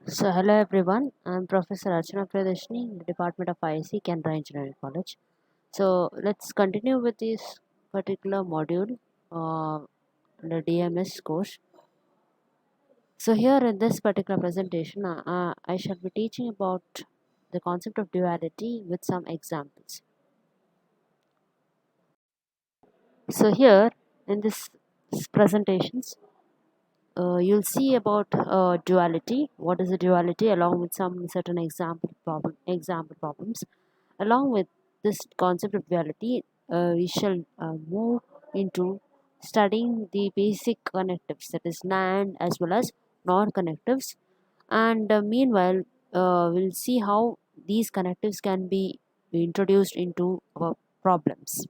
So, hello everyone. I'm Professor Archana Pradeshni in the Department of IC, Canberra Engineering College. So, let's continue with this particular module, the DMS course. So, here in this particular presentation, I shall be teaching about the concept of duality with some examples. So, here in this presentations, you'll see about duality. What is a duality, along with some certain example problems. Along with this concept of duality, we shall move into studying the basic connectives, that is NAND as well as NOR connectives. And meanwhile, we'll see how these connectives can be introduced into our problems.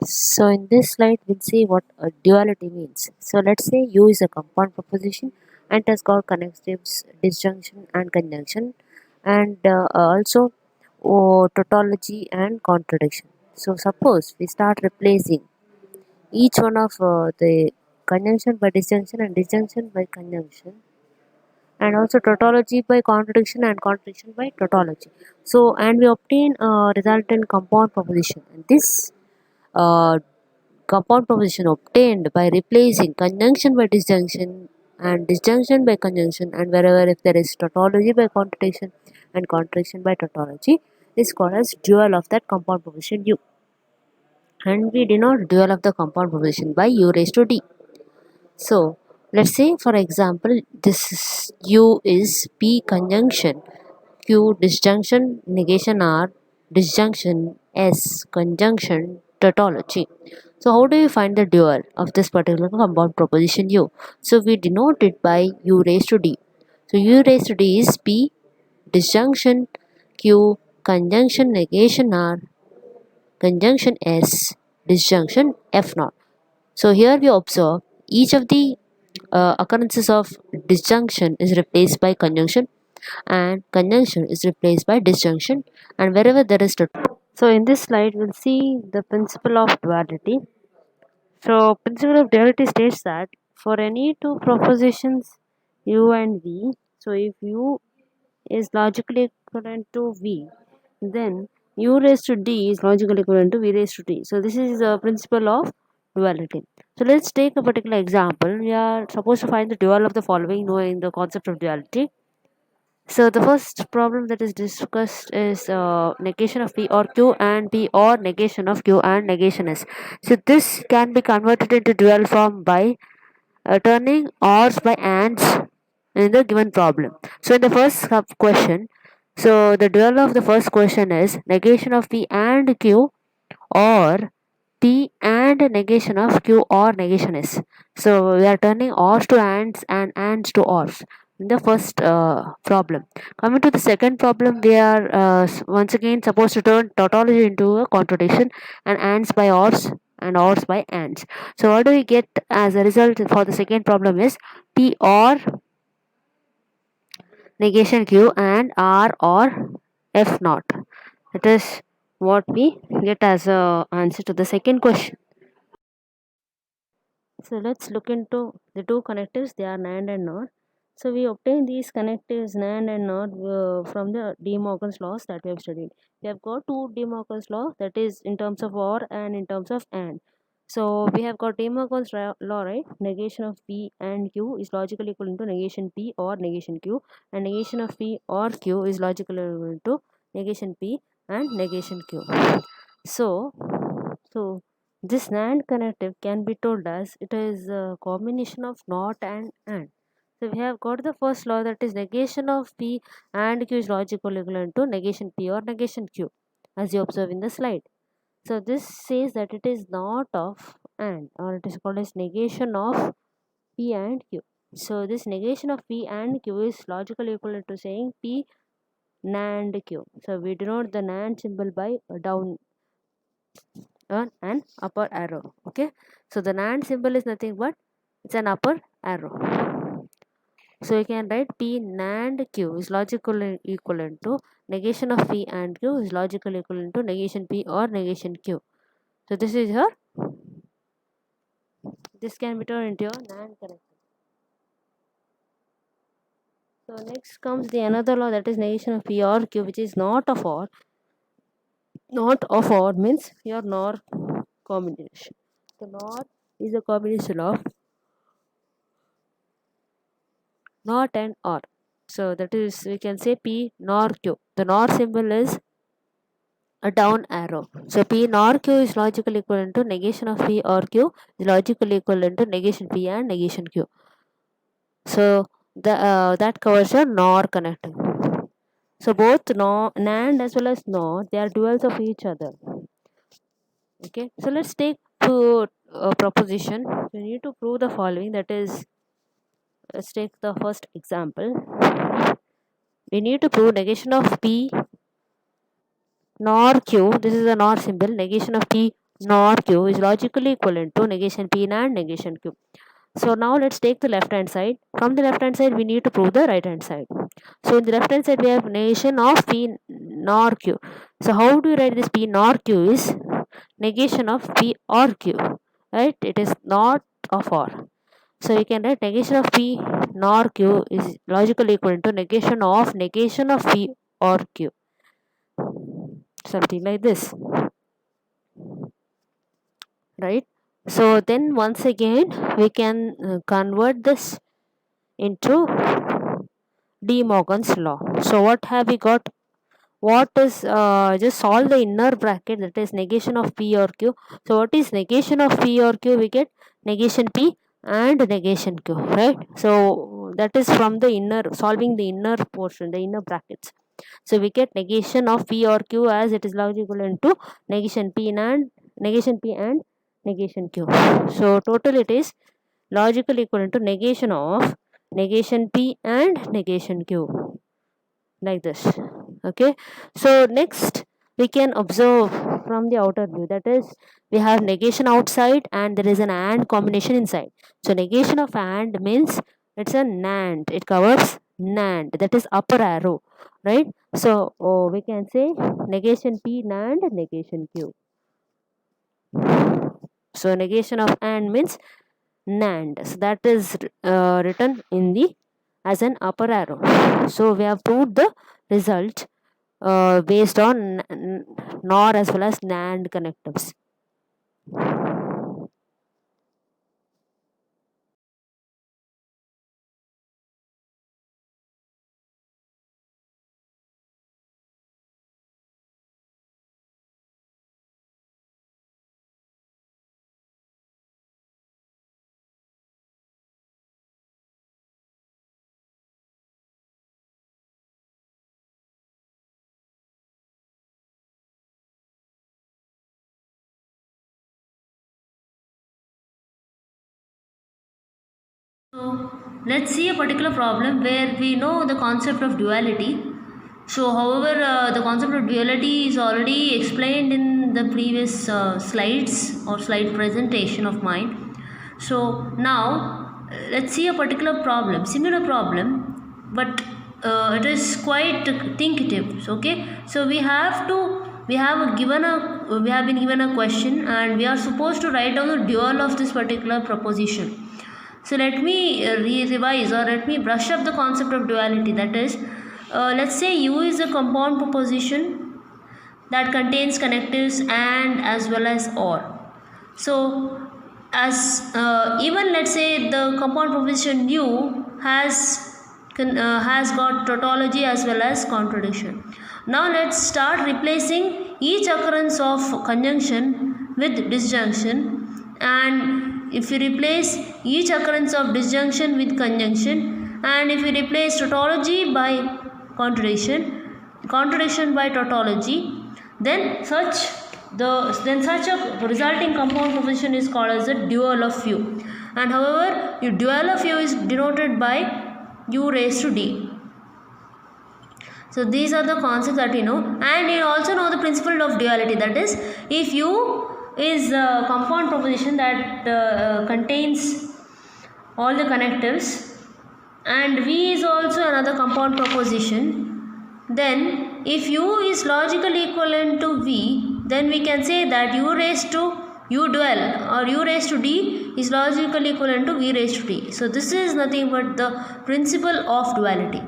So in this slide, we'll see what a duality means. So let's say U is a compound proposition and it has got connectives, disjunction and conjunction, and also tautology and contradiction. So suppose we start replacing each one of the conjunction by disjunction and disjunction by conjunction, and also tautology by contradiction and contradiction by tautology. So and we obtain a resultant compound proposition, and this uh, compound proposition obtained by replacing conjunction by disjunction and disjunction by conjunction, and wherever if there is tautology by contradiction and contradiction by tautology, is called as dual of that compound proposition U, and we denote dual of the compound proposition by U raised to D. So let's say, for example, this is U is P conjunction Q disjunction negation R disjunction S conjunction tautology. So how do you find the dual of this particular compound proposition U? So we denote it by U raised to D. So U raised to D is P disjunction Q conjunction negation R conjunction S disjunction F naught. So here we observe each of the occurrences of disjunction is replaced by conjunction, and conjunction is replaced by disjunction, and wherever there is so in this slide we'll see the principle of duality. So principle of duality states that for any two propositions U and V, so if U is logically equivalent to V, then U raised to D is logically equivalent to V raised to D. So this is the principle of duality. So let's take a particular example. We are supposed to find the dual of the following knowing the concept of duality. So the first problem that is discussed is negation of P or Q and P, or negation of Q and negation S. So this can be converted into dual form by turning ORs by ANDs in the given problem. So in the first question, so the dual of the first question is negation of P and Q, or P and negation of Q or negation S. So we are turning ORs to ANDs and ANDs to ORs in the first problem. Coming to the second problem, we are once again supposed to turn tautology into a contradiction, and ANDs by ORs and ORs by ANDs. So what do we get as a result for the second problem is P or negation Q and R or F naught. That is what we get as a answer to the second question. So let's look into the two connectives. They are NAND and NOR. So we obtain these connectives NAND and NOR from the De Morgan's laws that we have studied. We have got two De Morgan's law, that is in terms of OR and in terms of AND. So we have got De Morgan's law, right? Negation of P and Q is logically equivalent to negation P or negation Q, and negation of P or Q is logically equivalent to negation P and negation Q. So this NAND connective can be told as it is a combination of NOT and AND. So we have got the first law, that is negation of P and Q is logically equivalent to negation P or negation Q, as you observe in the slide. So this says that it is not of AND, or it is called as negation of P and Q. So this negation of P and Q is logically equivalent to saying P NAND Q. So we denote the NAND symbol by down an upper arrow. Okay, so the NAND symbol is nothing but It's an upper arrow. So you can write P NAND Q is logical equivalent to negation of P and Q is logical equivalent to negation P or negation Q. So this is your, this can be turned into your NAND connection. So next comes the another law, that is negation of P or Q, which is not of OR. Not of OR means your NOR combination. So NOR is a combination of NOT and OR. So that is, we can say P NOR Q. The NOR symbol is a down arrow. So P NOR Q is logical equivalent to negation of P or Q is logical equivalent to negation P and negation Q. So that covers your NOR connector. So both NAND as well as NOR, they are duals of each other. Okay, so let's take to proposition. We need to prove the following, that is, let's take the first example. We need to prove negation of P NOR Q. This is the NOR symbol. Negation of P NOR Q is logically equivalent to negation P and negation Q. So now let's take the left hand side. From the left hand side, we need to prove the right hand side. So in the left hand side, we have negation of P NOR Q. So how do you write this? P NOR Q is negation of P or Q, right? It is not of OR. So you can write negation of P NOR Q is logically equivalent to negation of P or Q. Something like this, right? So then once again, we can convert this into De Morgan's law. So what have we got? What is, just solve the inner bracket, that is negation of P or Q. So what is negation of P or Q? We get negation P and negation Q, right? So that is from the inner, solving the inner portion, the inner brackets. So we get negation of P or Q as it is logical into negation P and negation P and negation Q. So total it is logical equivalent to negation of negation P and negation Q, like this. Okay, so next we can observe from the outer view, that is, we have negation outside and there is an AND combination inside. So negation of AND means it's a NAND, it covers NAND, that is upper arrow, right? So we can say negation P NAND negation Q. So negation of AND means NAND, so that is written in the as an upper arrow. So we have proved the result based on NOR as well as NAND connectives. So let's see a particular problem where we know the concept of duality. So however, the concept of duality is already explained in the previous slides or slide presentation of mine. So now let's see a particular problem, similar problem, but it is quite thinkative. Okay, so we have been given a question and we are supposed to write down the dual of this particular proposition. So let me revise or let me brush up the concept of duality. That is, let's say U is a compound proposition that contains connectives and as well as OR. So as even let's say the compound proposition U has got tautology as well as contradiction. Now let's start replacing each occurrence of conjunction with disjunction, and if you replace each occurrence of disjunction with conjunction, and if you replace tautology by contradiction by tautology, then such a resulting compound proposition is called as a dual of U. And however, your dual of U is denoted by U raised to D. So these are the concepts that we know, and you also know the principle of duality. That is, if U is a compound proposition that contains all the connectives, and V is also another compound proposition, then if U is logically equivalent to V, then we can say that U raised to U dual or U raised to D is logically equivalent to V raised to D. So this is nothing but the principle of duality.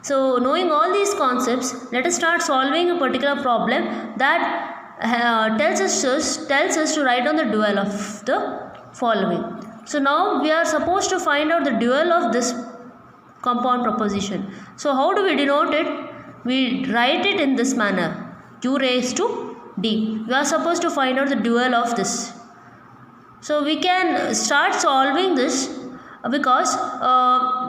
So knowing all these concepts, let us start solving a particular problem that tells us to write down the dual of the following. So now we are supposed to find out the dual of this compound proposition. So how do we denote it? We write it in this manner, U raised to D. We are supposed to find out the dual of this. So we can start solving this because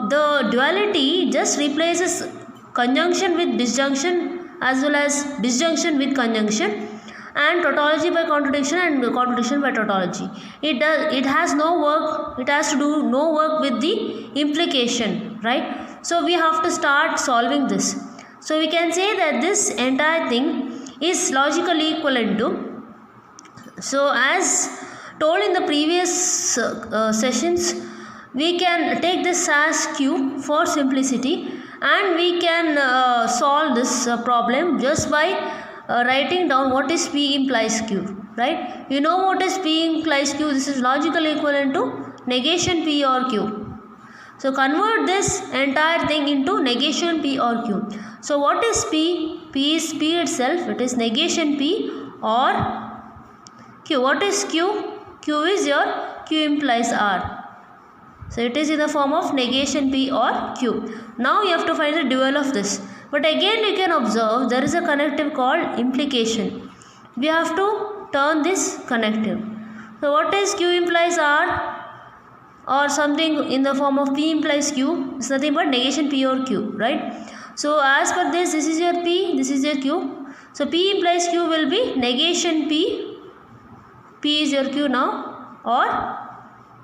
the duality just replaces conjunction with disjunction as well as disjunction with conjunction, and tautology by contradiction and contradiction by tautology. It has no work, it has to do no work with the implication, right? So we have to start solving this. So we can say that this entire thing is logically equivalent to, so as told in the previous sessions, we can take this as Q for simplicity, and we can solve this problem just by writing down what is P implies Q, right? You know what is P implies Q. This is logically equivalent to negation P or Q. So convert this entire thing into negation P or Q. So what is P? P is P itself. It is negation P or Q. What is Q? Q is your Q implies R. So it is in the form of negation P or Q. Now you have to find the dual of this. But again you can observe there is a connective called implication. We have to turn this connective. So what is Q implies R? Or something in the form of P implies Q. It's nothing but negation P or Q, right? So as per this is your P, this is your Q. So P implies Q will be negation P. P is your Q now, or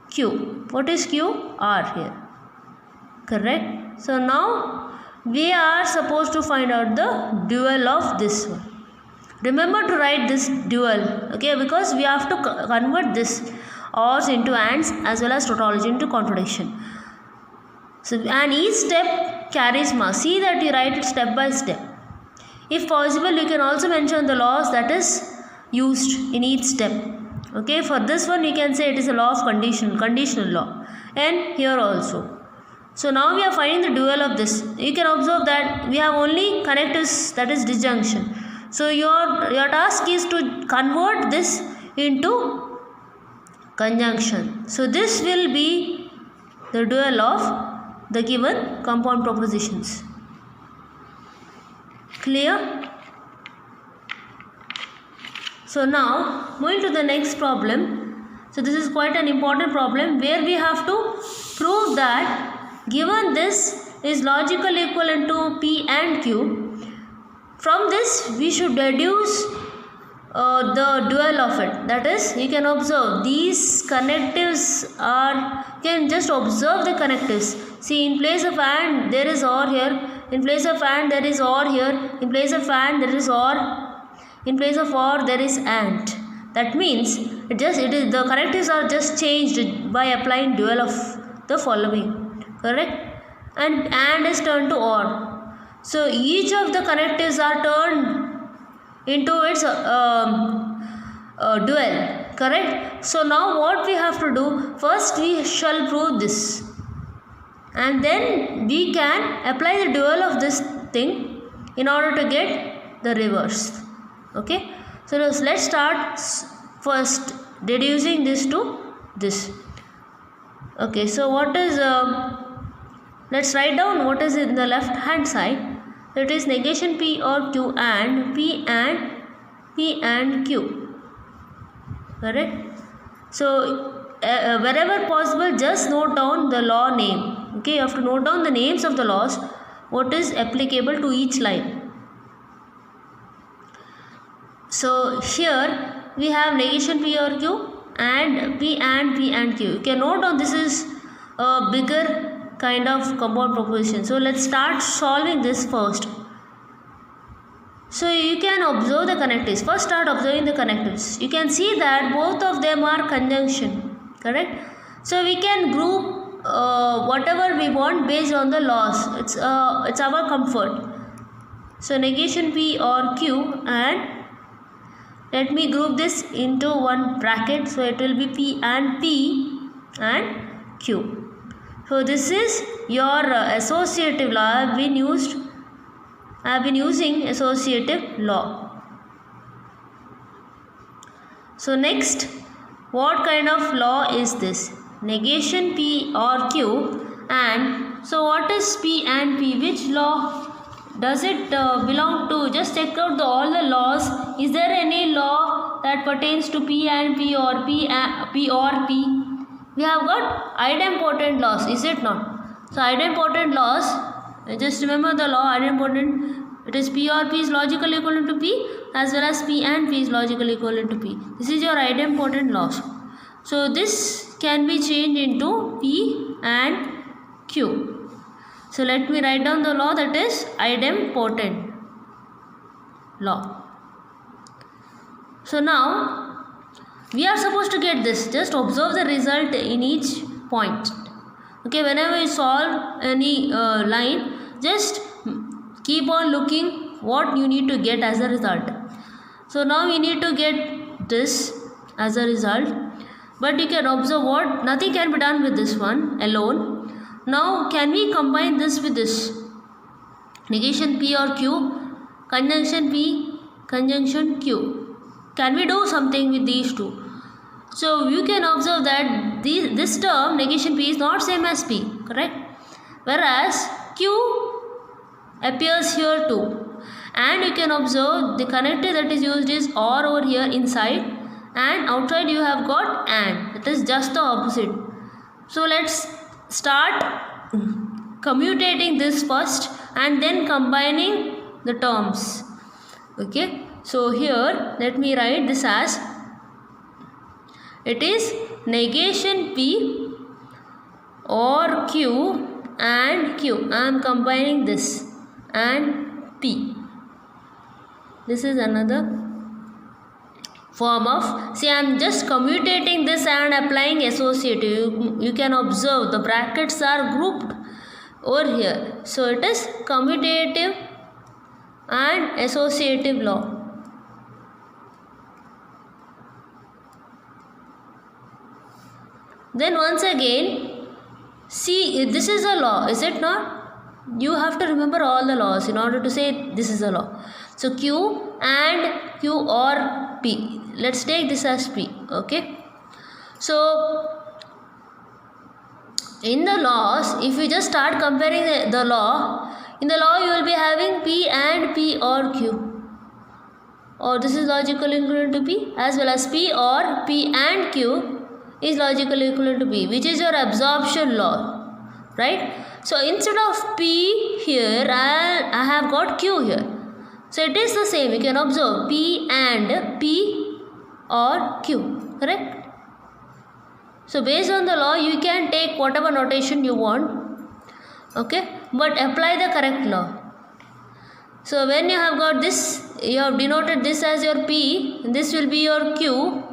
Q. What is Q? R here. Correct? So now we are supposed to find out the dual of this one. Remember to write this dual, okay? Because we have to convert this ors into ands as well as tautology into contradiction. So, and each step carries marks. See that you write it step by step. If possible, you can also mention the laws that is used in each step. Okay, for this one you can say it is a law of conditional law, and here also. So now we are finding the dual of this. You can observe that we have only connectives, that is disjunction. So your task is to convert this into conjunction. So this will be the dual of the given compound propositions. Clear? So now moving to the next problem. So this is quite an important problem where we have to prove that given this is logically equivalent to P and Q, from this we should deduce the dual of it. That is, you can observe these connectives are, you can just observe the connectives. See, in place of and there is or here, in place of and there is or here, in place of and there is or, in place of or there is and. That means the connectives are just changed by applying dual of the following, correct? And is turned to or. So each of the connectives are turned into its dual, correct? So now what we have to do, first we shall prove this, and then we can apply the dual of this thing in order to get the reverse. Okay, so let's start first deducing this to this. Okay, so what is let's write down what is in the left hand side. It is negation P or Q and P and Q, correct? So wherever possible, just note down the law name. Okay, you have to note down the names of the laws, what is applicable to each line. So here we have negation P or Q and P and Q. You can note down this is a bigger kind of compound proposition. So let's start solving this first. So you can observe the connectives. First start observing the connectives. You can see that both of them are conjunction, correct? So we can group whatever we want based on the laws. It's our comfort. So negation P or Q, and let me group this into one bracket. So it will be P and Q. So this is your associative law. I have been using associative law. So next, what kind of law is this? Negation P or Q. And so what is P and P? Which law does it belong to? Just check out all the laws. Is there any law that pertains to P and P or P or P? We have got idempotent laws, is it not? So idempotent laws, just remember the law idempotent. It is P or P is logically equivalent to P, as well as P and P is logically equivalent to P. This is your idempotent laws. So this can be changed into P and Q. So let me write down the law, that is idempotent law. So now we are supposed to get this. Just observe the result in each point. Okay, whenever you solve any line, just keep on looking what you need to get as a result. So now we need to get this as a result, but you can observe what nothing can be done with this one alone. Now can we combine this with this? Negation P or Q, conjunction P, conjunction Q. Can we do something with these two? So you can observe that this term negation P is not same as P, correct? Whereas Q appears here too. And you can observe the connector that is used is OR over here inside, and outside you have got AND. It is just the opposite. So let's start commutating this first and then combining the terms. Okay, so here let me write this as, it is negation P or Q and Q. I am combining this and P. This is another form of, see, I am just commutating this and applying associative. You can observe the brackets are grouped over here. So it is commutative and associative law. Then once again, see, this is a law, is it not? You have to remember all the laws in order to say this is a law. So Q and Q or P. Let's take this as P. Okay. So in the laws, if you just start comparing the law, in the law you will be having P and P or Q. Or this is logically equivalent to P, as well as P or P and Q is logically equivalent to P, which is your absorption law, right? So instead of P here, I have got Q here. So it is the same. You can observe P and P or Q, correct? So based on the law, you can take whatever notation you want, okay? But apply the correct law. So when you have got this, you have denoted this as your P, this will be your Q,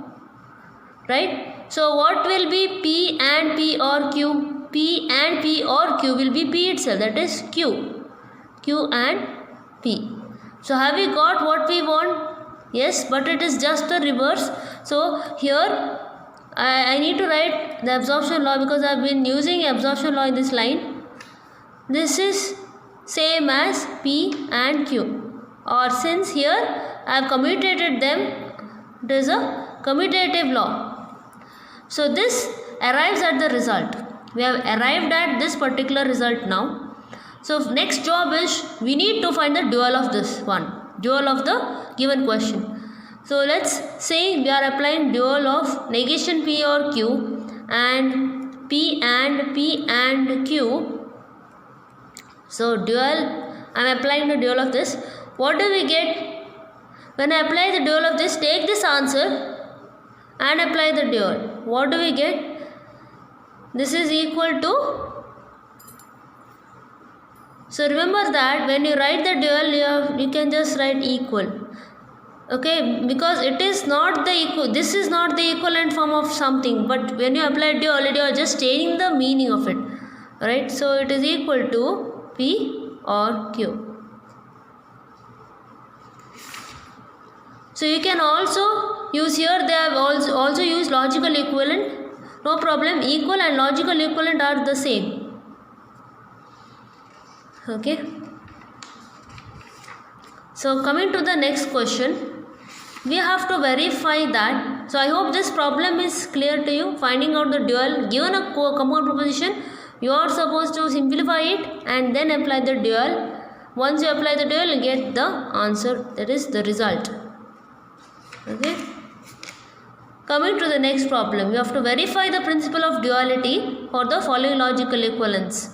right? So what will be P and P or Q? P and P or Q will be P itself, that is Q. Q and P. So have we got what we want? Yes, but it is just the reverse. So here I need to write the absorption law because I have been using absorption law in this line. This is same as P and Q. Or since here I have commutated them, it is a commutative law. So this arrives at the result. We have arrived at this particular result now. So next job is we need to find the dual of this one, dual of the given question. So let's say we are applying dual of negation P or Q and P and Q. So dual, I am applying the dual of this. What do we get? When I apply the dual of this, take this answer and apply the dual. What do we get? This is equal to, so remember that when you write the dual, you can just write equal. Okay, because it is not the this is not the equivalent form of something, but when you apply duality you are just changing the meaning of it, right? So it is equal to P or Q. So you can also use here, they have also used logical equivalent, no problem. Equal and logical equivalent are the same. Okay, so coming to the next question, we have to verify that. So I hope this problem is clear to you. Finding out the dual, given a compound proposition, you are supposed to simplify it and then apply the dual. Once you apply the dual, you get the answer, that is the result. Okay, coming to the next problem, you have to verify the principle of duality for the following logical equivalence.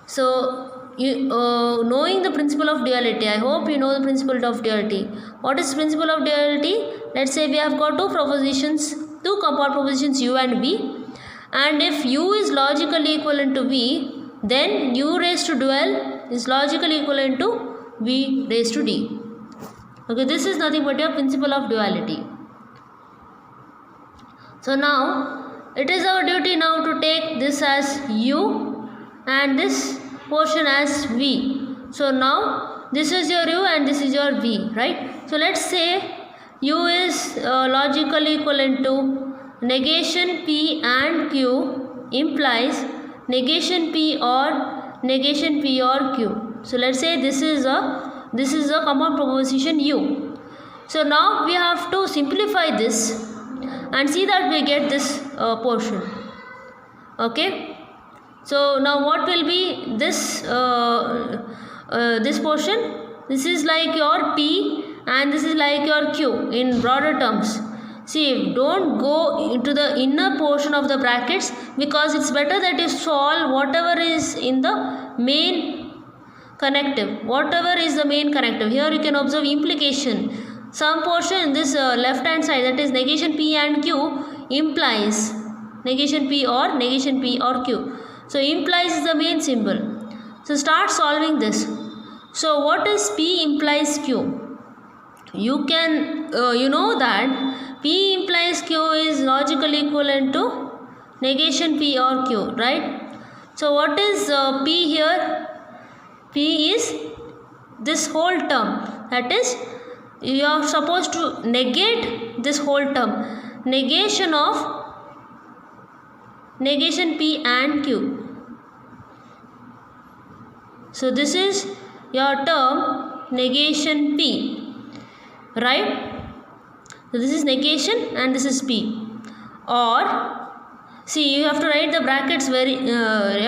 So knowing the principle of duality, I hope you know the principle of duality. What is principle of duality? Let's say we have got two compound propositions u and v, and if u is logically equivalent to v, then u raised to dual is logically equivalent to v raised to d. Okay, this is nothing but your principle of duality. So now it is our duty now to take this as u and this portion as v. So now this is your u and this is your v, right? So let's say u is logically equivalent to negation p and q implies negation p or q. So let's say this is a common proposition u. So now we have to simplify this and see that we get this portion. Okay, so now what will be this this portion? This is like your p and this is like your q in broader terms. See, don't go into the inner portion of the brackets, because it's better that you solve whatever is in the main connective. Whatever is the main connective. Here you can observe implication. Some portion in this left hand side, that is negation p and q, implies negation p or q. So implies is the main symbol. So start solving this. So what is p implies q? You can you know that p implies q is logically equivalent to negation p or q, right? So what is p here? P is this whole term, that is you are supposed to negate this whole term, negation of negation p and q. So this is your term negation p, right? So this is negation and this is p. Or see, you have to write the brackets very you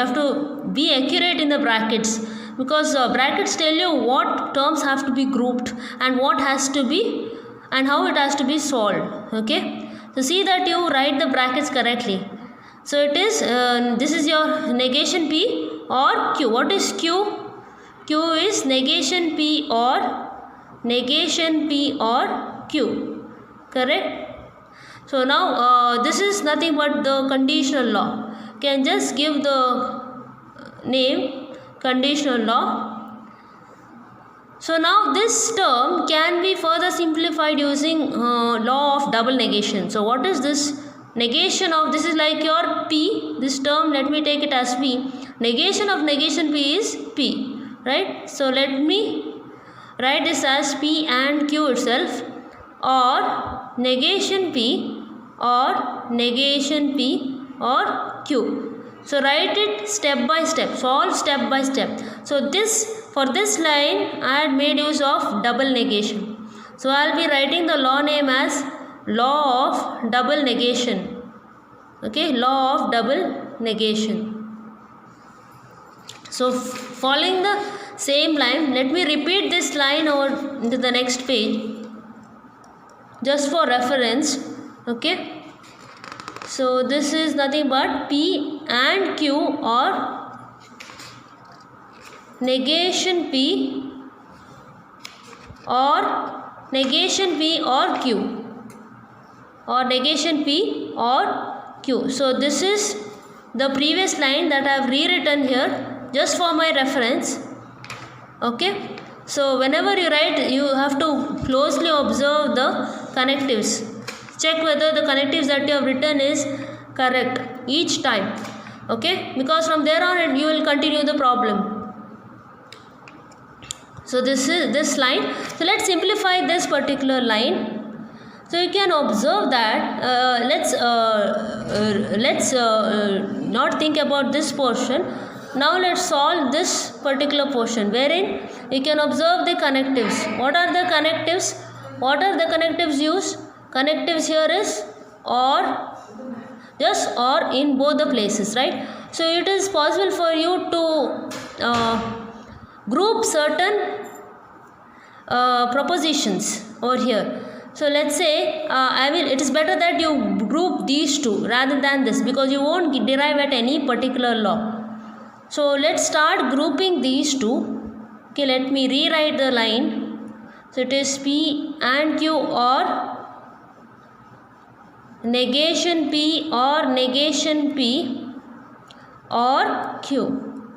have to be accurate in the brackets, because brackets tell you what terms have to be grouped and what has to be and how it has to be solved. Okay, so see that you write the brackets correctly. So it is this is your negation p or q. What is q? Q is negation p or q, correct? So now this is nothing but the conditional law. Can just give the name conditional law. So now this term can be further simplified using law of double negation. So what is this? Negation of, this is like your p, this term let me take it as p. Negation of negation p is p, right? So let me write this as p and q itself, or negation p or q. So write it step by step, solve step by step. So this, for this line I had made use of double negation. So I will be writing the law name as law of double negation. Okay, law of double negation. So following the same line, let me repeat this line over into the next page just for reference. Okay, so this is nothing but p and q or negation p or q, or negation p or q. So this is the previous line that I have rewritten here just for my reference. Okay, So whenever you write, you have to closely observe the connectives. Check whether the connectives that you have written is correct each time. Okay, because from there on you will continue the problem. So this is this line. So let's simplify this particular line. So you can observe that let's not think about this portion. Now let's solve this particular portion, wherein you can observe the connectives. What are the connectives? What are the connectives used? Connectives here is or, just or in both the places, right? So it is possible for you to group certain propositions over here. So let's say it is better that you group these two rather than this, because you won't derive at any particular law. So let's start grouping these two. Okay, let me rewrite the line. So it is P and Q or negation P or negation P or Q.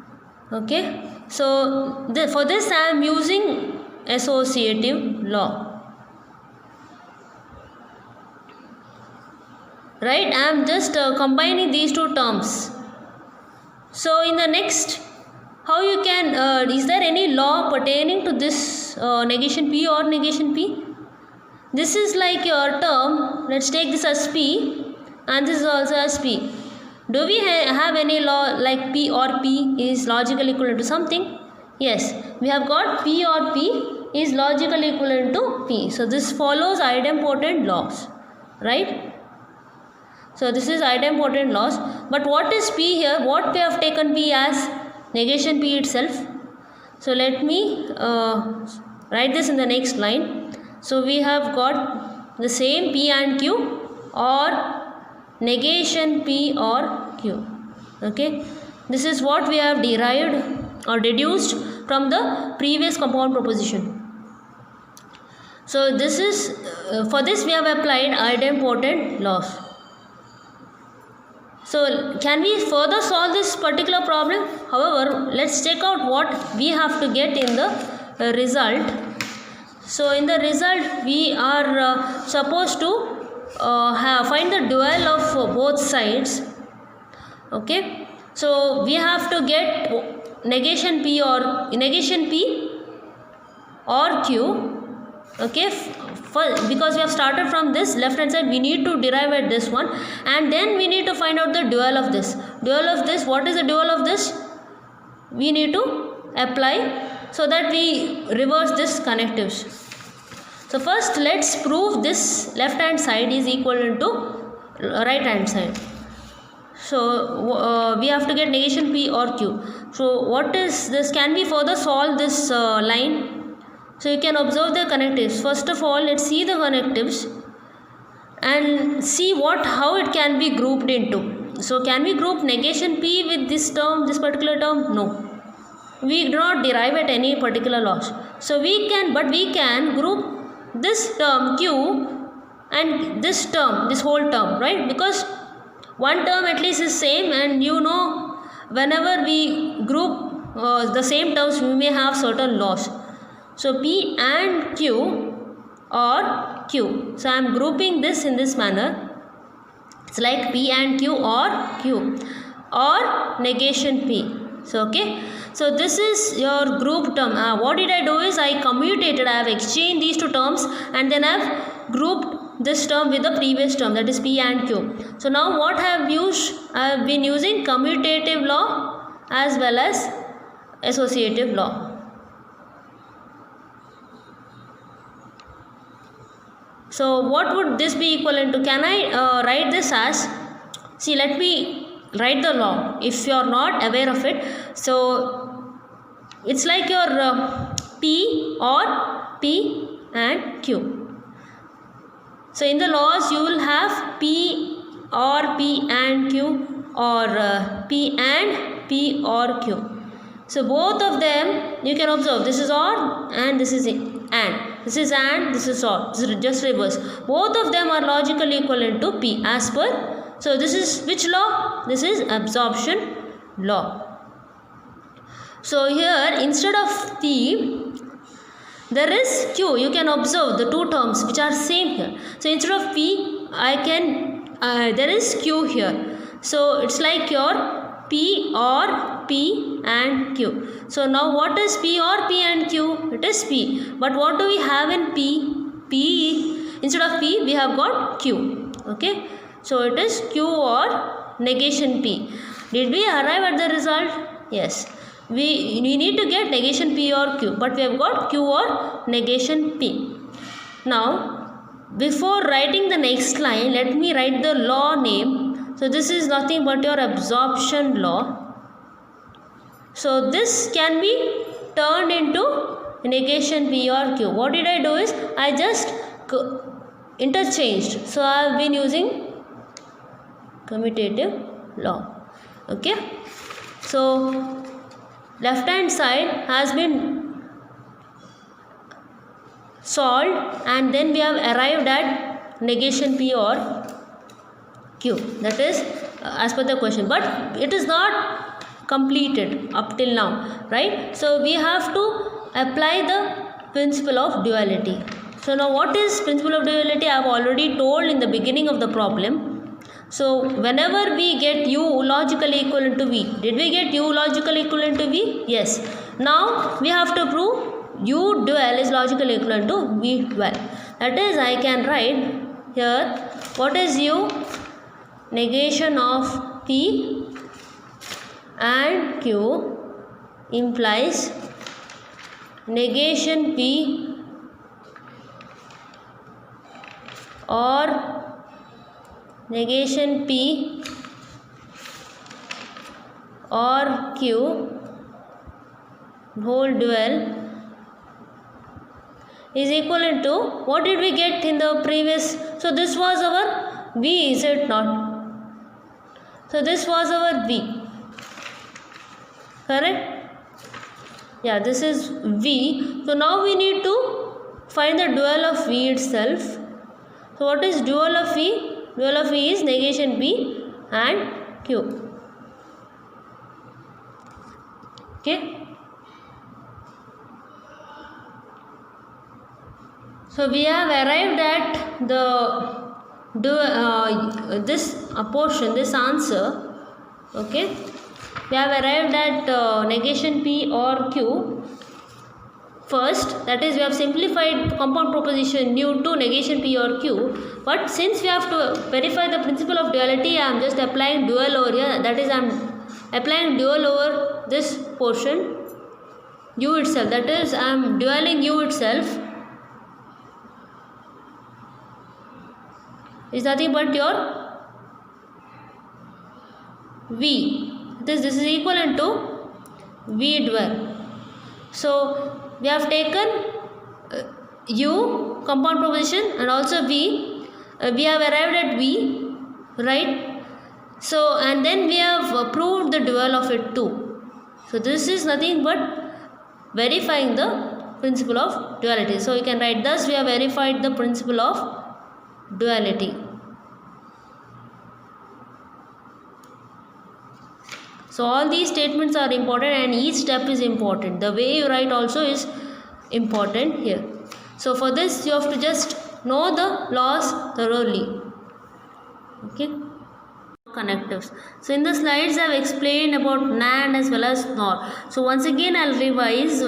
Okay, so for this I am using associative law. Right, I am just combining these two terms. So in the next, how you can, is there any law pertaining to this negation P or negation P? This is like your term. Let's take this as P and this is also as P. Do we have any law like P or P is logically equivalent to something? Yes, we have got P or P is logically equivalent to P. So this follows idempotent laws, right? So this is idempotent laws. But what is P here? What we have taken P as? Negation P itself. So let me write this in the next line. So we have got the same P and Q or negation P or Q. Okay. This is what we have derived or deduced from the previous compound proposition. So this is for this we have applied idempotent laws. So can we further solve this particular problem? However, let's check out what we have to get in the result. So in the result we are supposed to find the dual of both sides. Okay, so we have to get negation P or Q. Okay, because we have started from this left hand side, we need to derive at this one, and then we need to find out the dual of this. What is the dual of this? We need to apply so that we reverse this connectives. So first let's prove this left hand side is equivalent to right hand side. So we have to get negation P or Q. So what is this? Can we further solve this line? So you can observe the connectives. First of all, let's see the connectives and see how it can be grouped into. So can we group negation P with this term, this particular term? No. We do not derive at any particular loss. So we can group this term Q and this term, this whole term, right? Because one term at least is same, and whenever we group the same terms, we may have certain loss. So P and Q or Q. So I am grouping this in this manner. It's like P and Q or Q or negation P. So okay. So this is your group term. What did I do is I commutated. I have exchanged these two terms and then I have grouped this term with the previous term, that is P and Q. So now what I have used? I have been using commutative law as well as associative law. So what would this be equivalent to? Can I write this as, see, let me write the law if you are not aware of it. So it's like your P or P and Q. So in the laws you will have P or P and Q or P and P or Q. So both of them you can observe, this is OR and this is AND. This is AND, this is OR. This is just reverse. Both of them are logically equivalent to P as per. So this is which law? This is absorption law. So here instead of P, there is q. You can observe the two terms which are same here. So instead of p, I can there is q here. So it's like your p or p and q. So now what is p or p and q? It is p. But what do we have in p? P, instead of p we have got q. Okay, so it is q or negation p. Did we arrive at the result? Yes. We need to get negation p or q, but we have got q or negation p. Now before writing the next line, let me write the law name. So this is nothing but your absorption law. So this can be turned into negation p or q. What did I do is I just interchanged. So I have been using commutative law. Okay, so left hand side has been solved, and then we have arrived at negation p or q. That is as per the question, but it is not completed up till now, right? So we have to apply the principle of duality. So now what is principle of duality? I have already told in the beginning of the problem. So whenever we get u logically equivalent to v, did we get u logically equivalent to v? Yes. Now we have to prove u dual is logically equivalent to v dual. That is, I can write here, what is u? Negation of p and q implies negation p or negation p or q whole dual is equivalent to, what did we get in the previous? So this was our v, is it not? So this was our v, correct? Yeah, this is v. So now we need to find the dual of v itself. So what is dual of v? Dual of v is negation p and q. Okay, so we have arrived at the this portion, this answer. Okay, we have arrived at negation p or q first. That is, we have simplified compound proposition nu to negation p or q. But since we have to verify the principle of duality, I am just applying dual over here. That is, I am applying dual over this portion u itself. That is, I am dualing u itself. Is nothing but your v. This is equivalent to v dual. So we have taken u compound proposition and also v. We have arrived at v, right? So and then we have proved the dual of it too. So this is nothing but verifying the principle of duality. So you can write, thus we have verified the principle of duality. So all these statements are important and each step is important. The way you write also is important here. So for this you have to just know the laws thoroughly. Okay. Connectives. So in the slides I have explained about NAND as well as NOR. So once again I will revise.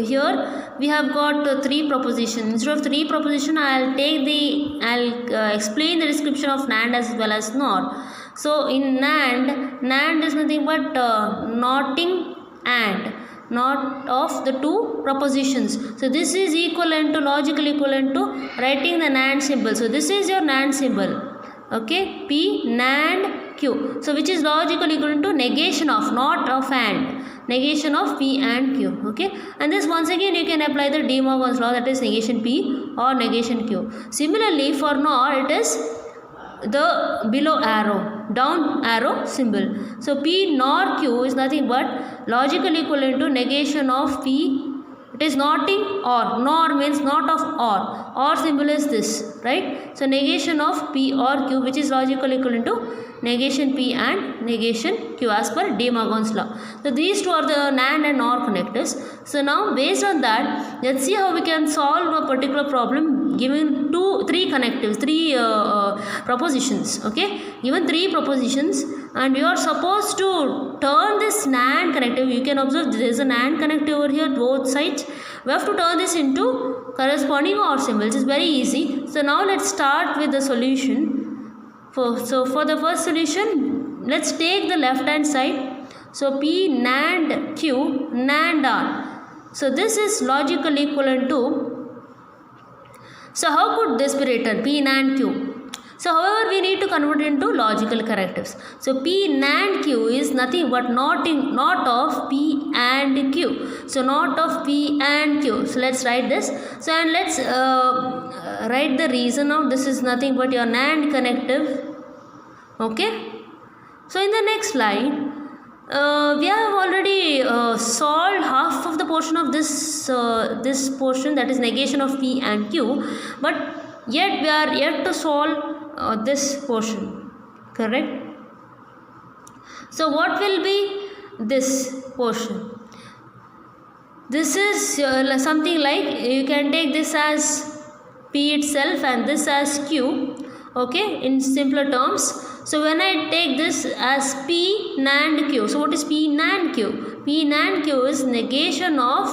Here we have got three propositions. Instead of three proposition, I will explain the description of NAND as well as NOR. So in NAND is nothing but NOTing AND, not of the two propositions. So this is equivalent to, logically equivalent to writing the NAND symbol. So this is your NAND symbol. Okay, P NAND Q. So which is logically equivalent to negation of, not of AND, negation of P and Q. Okay, and this once again you can apply the De Morgan's law, that is negation P or negation Q. Similarly for NOR it is the below arrow, down arrow symbol. So P NOR Q is nothing but logically equivalent to negation of P, it It is noting or. Nor means not of or. Or symbol is this, right? So negation of P or Q, which is logically equivalent to negation P and negation Q as per De Morgan's law. So these two are the NAND and OR connectors. So now based on that, let's see how we can solve a particular problem given three connectives, three propositions. Okay, given three propositions, and you are supposed to turn this NAND connective. You can observe there is a NAND connective over here, both sides. We have to turn this into corresponding OR symbols. It's very easy. So now let's start with the solution. For the first solution, let's take the left hand side. So P NAND Q NAND R. So this is logically equivalent to. So how could this be written? P NAND Q. So however, we need to convert it into logical correctives. So P NAND Q is nothing but not of P and Q. So not of P and Q. So let's write this. So and let's write the reason of this is nothing but your NAND connective. Okay. So in the next line, we have already solved half of the portion of this portion, that is negation of P and Q, but yet we are yet to solve this portion, correct? So what will be this portion? This is something like, you can take this as P itself and this as Q, okay, in simpler terms. So when I take this as P NAND Q, so what is P NAND Q? P NAND Q is negation of,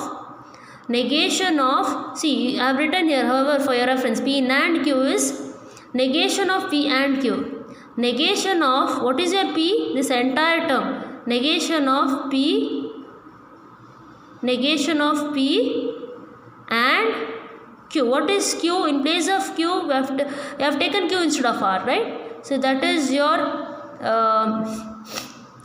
see, I have written here, however, for your reference, P NAND Q is negation of P and Q. Negation of, what is your P? This entire term. Negation of P and Q. What is Q? In place of Q, we have taken Q instead of R, right? So that is your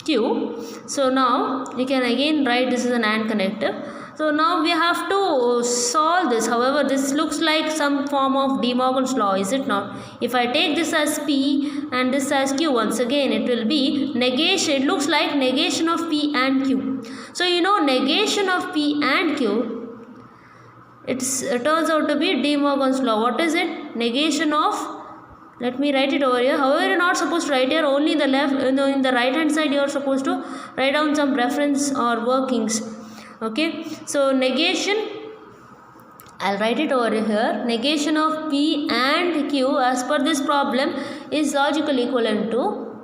Q. So now you can again write this is an AND connector. So now we have to solve this. However, this looks like some form of De Morgan's law, is it not? If I take this as P and this as Q, once again it will be negation. It looks like negation of P and Q. So you know negation of P and Q, it turns out to be De Morgan's law. What is it? Negation of, let me write it over here. However, you're not supposed to write here, only in the left, in the right hand side you are supposed to write down some reference or workings. Okay, so negation, I'll write it over here. Negation of P and Q as per this problem is logically equivalent to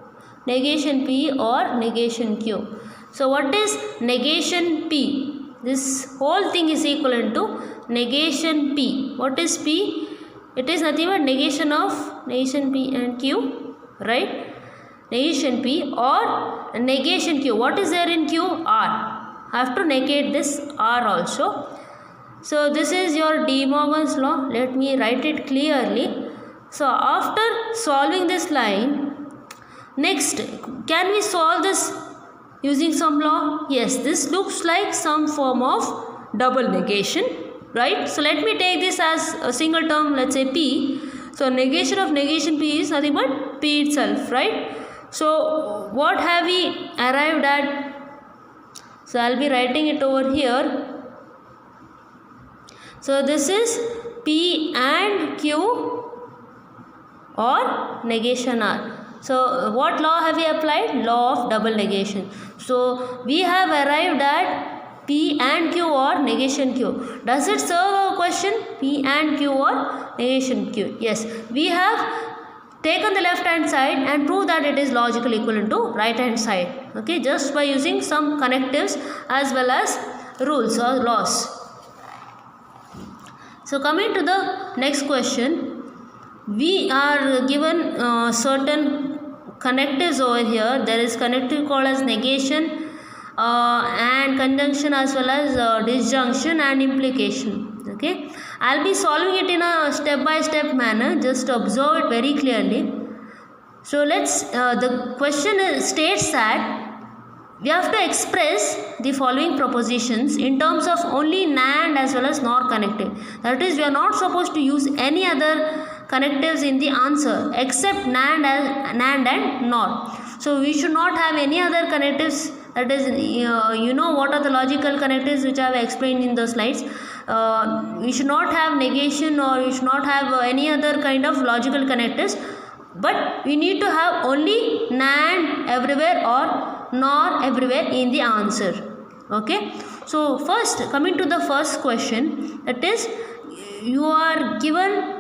negation P or negation Q. So what is negation P? This whole thing is equivalent to negation P. What is P? It is nothing but negation of negation P and Q, right? Negation P or negation Q. What is there in Q? R. I have to negate this R also. So this is your De Morgan's law. Let me write it clearly. So after solving this line, next, can we solve this using some law? Yes, this looks like some form of double negation, right? So let me take this as a single term, let's say P. So negation of negation P is nothing but P itself, right? So what have we arrived at? So I'll be writing it over here. So this is P and Q or negation R. So what law have we applied? Law of double negation. So we have arrived at P and Q or negation Q. Does it serve our question? P and Q or negation Q? Yes. We have taken the left hand side and prove that it is logically equivalent to right hand side. Okay, just by using some connectives as well as rules or laws. So coming to the next question, we are given certain connectives over here. There is connective called as negation and conjunction as well as disjunction and implication. Okay, I'll be solving it in a step-by-step manner. Just observe it very clearly. So let's. The question states that we have to express the following propositions in terms of only NAND as well as NOR connective. That is, we are not supposed to use any other connectives in the answer except NAND and NOR. So we should not have any other connectives. That is, you know what are the logical connectives which I have explained in the slides. you should not have negation, or you should not have any other kind of logical connectors, but we need to have only NAND everywhere or NOR everywhere in the answer. Okay, so first coming to the first question, that is, you are given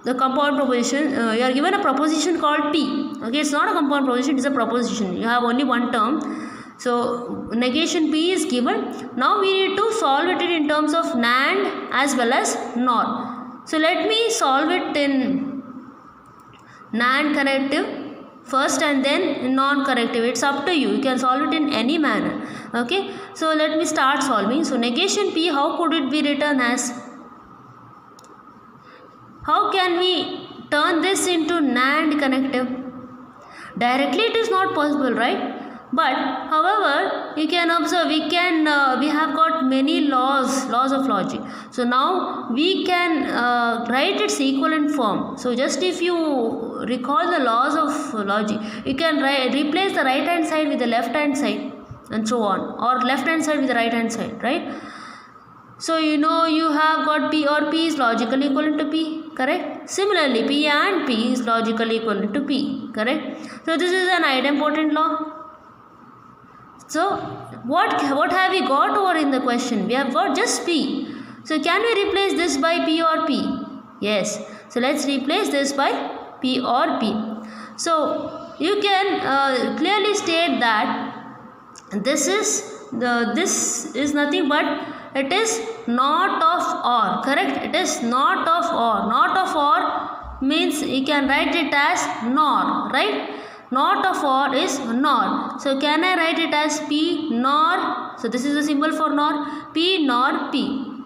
the compound proposition, you are given a proposition called P. Okay, it's not a compound proposition, it is a proposition. You have only one term. So negation P is given. Now we need to solve it in terms of NAND as well as NOR. So let me solve it in NAND connective first and then in non-connective. It's up to you. You can solve it in any manner. Okay. So let me start solving. So negation P, how could it be written as? How can we turn this into NAND connective? Directly it is not possible, right? But however, you can observe, we have got many laws of logic. So now we can write its equivalent form. So just if you recall the laws of logic, you can replace the right hand side with the left hand side and so on, or left hand side with the right hand side, right? So you know you have got P, or P is logically equivalent to P, correct? Similarly, P and P is logically equivalent to P, correct? So this is an idempotent law. So what have we got over in the question? We have got just P. So can we replace this by P or P? Yes. So let's replace this by P or P. So you can clearly state that this is nothing but it is not of or, correct? It is not of or. Not of or means you can write it as NOR, right? Not of or is NOR. So can I write it as P NOR? So this is the symbol for NOR. P NOR P.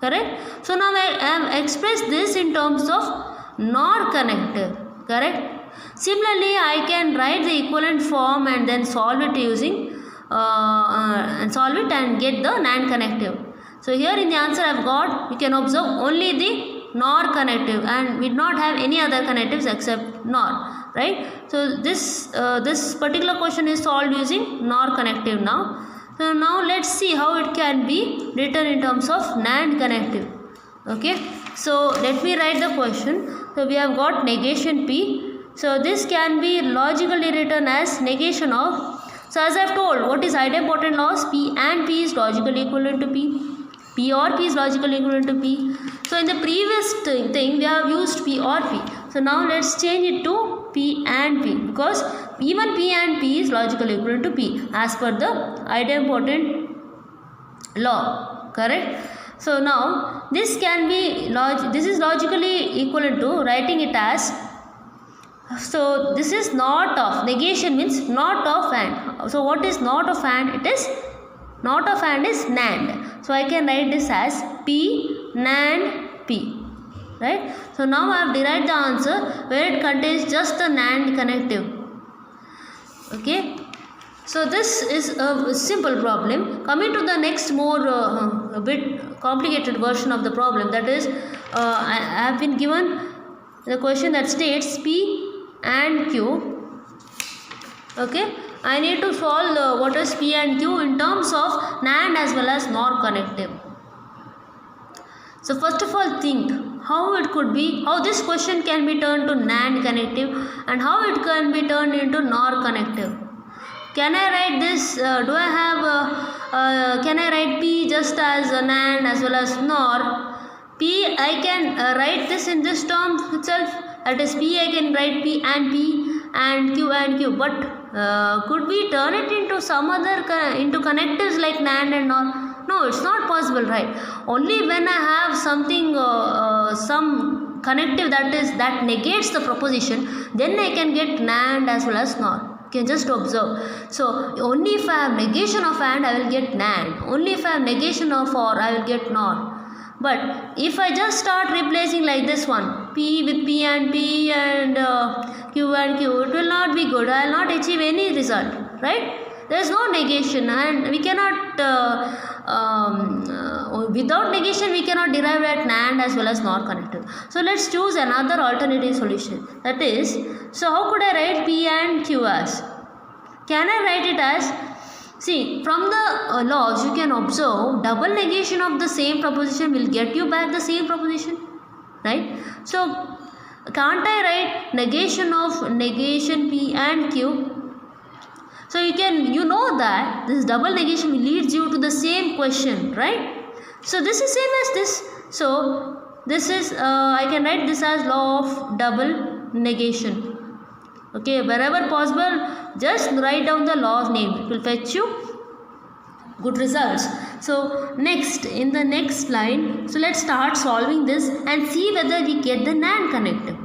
Correct? So now I have expressed this in terms of NOR connective. Correct? Similarly, I can write the equivalent form and then solve it using and get the NAND connective. So here in the answer I have got, you can observe only the NOR connective, and we do not have any other connectives except NOR, right? So this particular question is solved using NOR connective now. So now let's see how it can be written in terms of NAND connective. Okay, so let me write the question. So we have got negation P. So this can be logically written as negation of. So as I have told, what is idempotent laws? P and P is logically equivalent to P. P or P is logically equivalent to P. So in the previous thing we have used P or P. So now let's change it to P and P, because even P and P is logically equivalent to P as per the idempotent law, correct? So now this can be this is logically equivalent to writing it as, so this is not of, negation means not of and. So what is not of and? It is not of and is NAND. So I can write this as P NAND P, right? So now I have derived the answer where it contains just the NAND connective. Okay, so this is a simple problem. Coming to the next more a bit complicated version of the problem, that is I have been given the question that states P and Q. Okay, I need to solve what is P and Q in terms of NAND as well as NOR connective. So first of all, think how it could be, how this question can be turned to NAND connective and how it can be turned into NOR connective. Can I write this? Can I write P just as a NAND as well as NOR? P, I can write this in this term itself. That is P, I can write P and Q and Q. But could we turn it into some other into connectives like NAND and NOR? No, it's not possible, right? Only when I have something, some connective that negates the proposition, then I can get NAND as well as NOR. You can just observe. So only if I have negation of AND, I will get NAND. Only if I have negation of OR, I will get NOR. But if I just start replacing like this one, P with P and Q and Q, it will not be good. I will not achieve any result, right? There is no negation, and we cannot, without negation, we cannot derive at NAND as well as NOR connective. So let's choose another alternative solution. That is, so how could I write P and Q as? Can I write it as, See, from the laws you can observe double negation of the same proposition will get you back the same proposition, right? So can't I write negation of negation P and Q? So you know that this double negation leads you to the same question, right? So this is same as this. So this is I can write this as law of double negation. Okay, wherever possible, just write down the law's name. It will fetch you good results. So next, in the next line, so let's start solving this and see whether we get the NAND connective.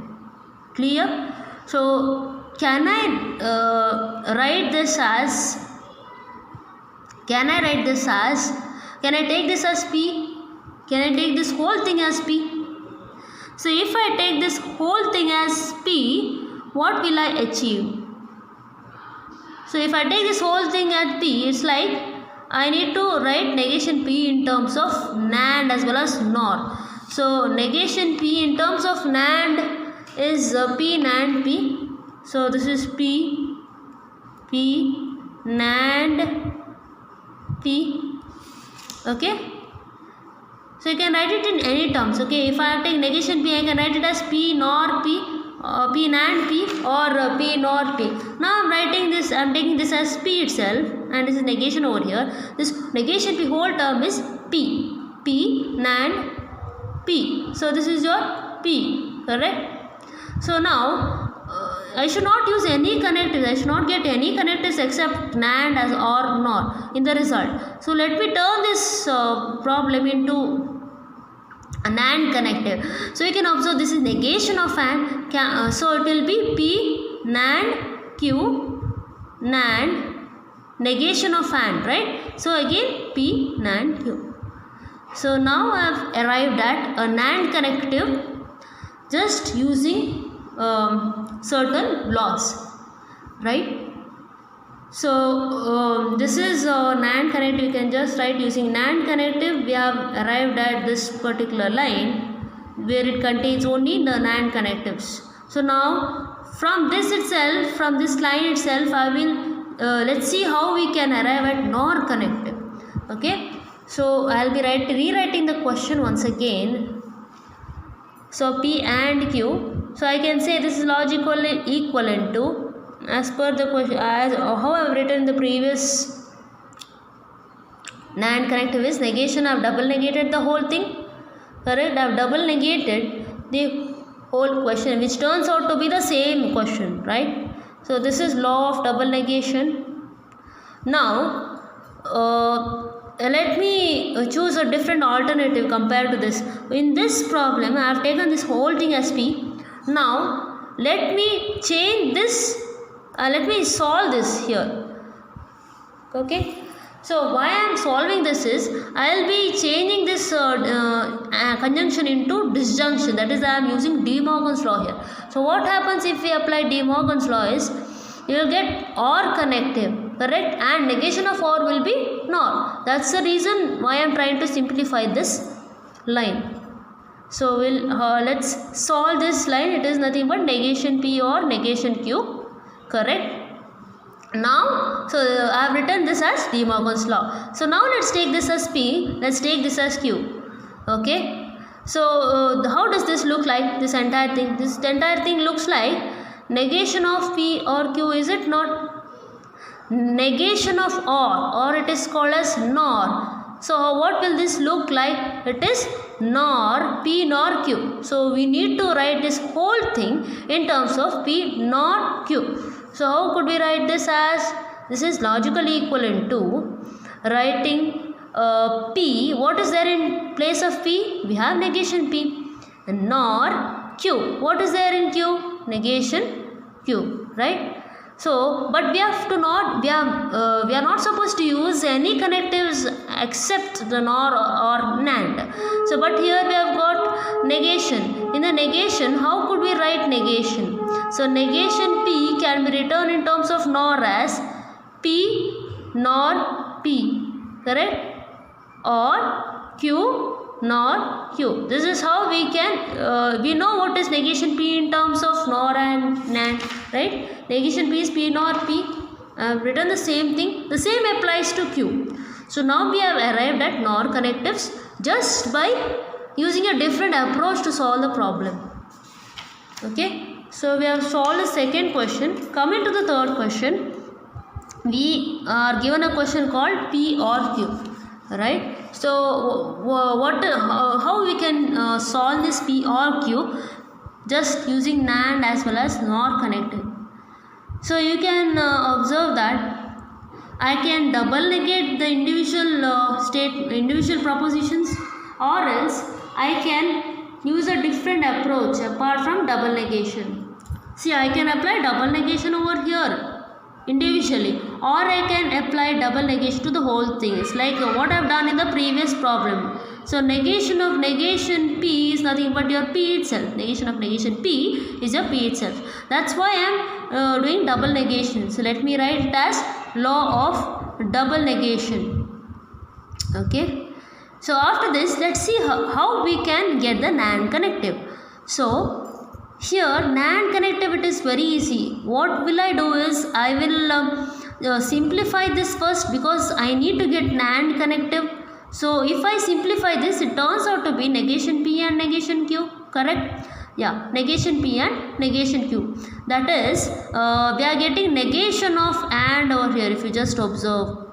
Clear? So can I write this as? Can I take this as P? Can I take this whole thing as P? So if I take this whole thing as P, what will I achieve? So if I take this whole thing as P, it's like I need to write negation P in terms of NAND as well as NOR. So negation P in terms of NAND is P NAND P. So this is P NAND P. Okay. So you can write it in any terms. Okay. If I take negation P, I can write it as P NOR P. P NAND P or P NOR P. Now I'm writing this, I'm taking this as P itself, and this is negation over here. This negation P whole term is P NAND P. So this is your P, correct? So now I should not use any connectives. I should not get any connectives except NAND as or NOR in the result. So let me turn this problem into a NAND connective. So you can observe this is negation of AND. So it will be P NAND Q NAND negation of AND, right? So again P NAND Q. So now I have arrived at a NAND connective just using certain laws, right? So this is NAND connective. You can just write using NAND connective. We have arrived at this particular line where it contains only the NAND connectives. So now from this itself, from this line itself, I will let's see how we can arrive at NOR connective. Okay. So I'll be rewriting the question once again. So P and Q. So I can say this is logically equivalent to, as per the question, as how I have written the previous NAND connective is negation. I have double negated the whole thing, correct? I have double negated the whole question, which turns out to be the same question, right? So this is law of double negation. Now let me choose a different alternative compared to this. In this problem I have taken this whole thing as P. Now let me change this, let me solve this here. Okay. So why I am solving this is, I will be changing this conjunction into disjunction. That is, I am using De Morgan's law here. So what happens if we apply De Morgan's law is, you will get OR connective, correct? And negation of OR will be NOR. That's the reason why I am trying to simplify this line. So let's solve this line. It is nothing but negation P or negation Q, correct? Now, so I have written this as De Morgan's law. So now let's take this as P, let's take this as Q. Okay. So how does this look like, this entire thing? This entire thing looks like negation of P or Q, is it not? Negation of or it is called as NOR. So what will this look like? It is NOR P NOR Q. So we need to write this whole thing in terms of P NOR Q. So how could we write this as? This is logically equivalent to writing P. What is there in place of P? We have negation P. And NOR Q. What is there in Q? Negation Q. Right? So, but we are not supposed to use any connectives except the NOR or NAND. So, but here we have got negation. In the negation, how could we write negation? So, negation P can be written in terms of NOR as P NOR P, correct? Or Q NOR Q. This is how we can, we know what is negation P in terms of NOR and NAND, right? Negation P is P NOR P I have written the same thing. The same applies to Q. So now we have arrived at NOR connectives just by using a different approach to solve the problem. Okay, so we have solved the second question. Coming to the third question, we are given a question called P or Q, right? So how we can solve this P or Q just using NAND as well as NOR connective. So you can observe that I can double negate the individual propositions, or else I can use a different approach apart from double negation. See, I can apply double negation over here individually, or I can apply double negation to the whole thing. It's like what I've done in the previous problem. So negation of negation P is nothing but your P itself. Negation of negation P is your P itself. That's why I am doing double negation. So let me write it as law of double negation. Okay. So after this, let's see how we can get the NAND connective. So here NAND connective, it is very easy. What will I do is I will simplify this first, because I need to get NAND connective. So if I simplify this, it turns out to be negation P and negation Q, correct? Yeah, negation P and negation Q. That is, we are getting negation of AND over here, if you just observe.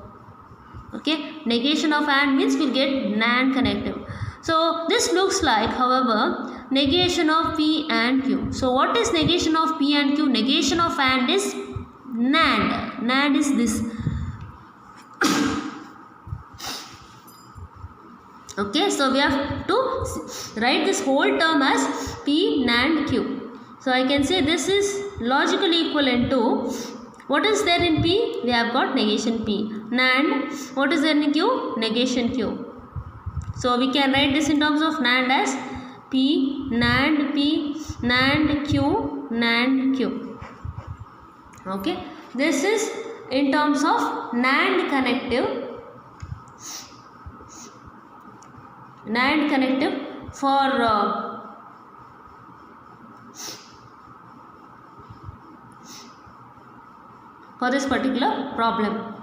Okay, negation of AND means we'll get NAND connective. So this looks like, however, negation of P and Q. So what is negation of P and Q? Negation of AND is NAND. NAND is this. Okay, so we have to write this whole term as P NAND Q. So I can say this is logically equivalent to, what is there in P? We have got negation P. NAND, what is there in Q? Negation Q. So we can write this in terms of NAND as P NAND Q NAND Q. Okay, this is in terms of NAND connective. NAND connective for this particular problem.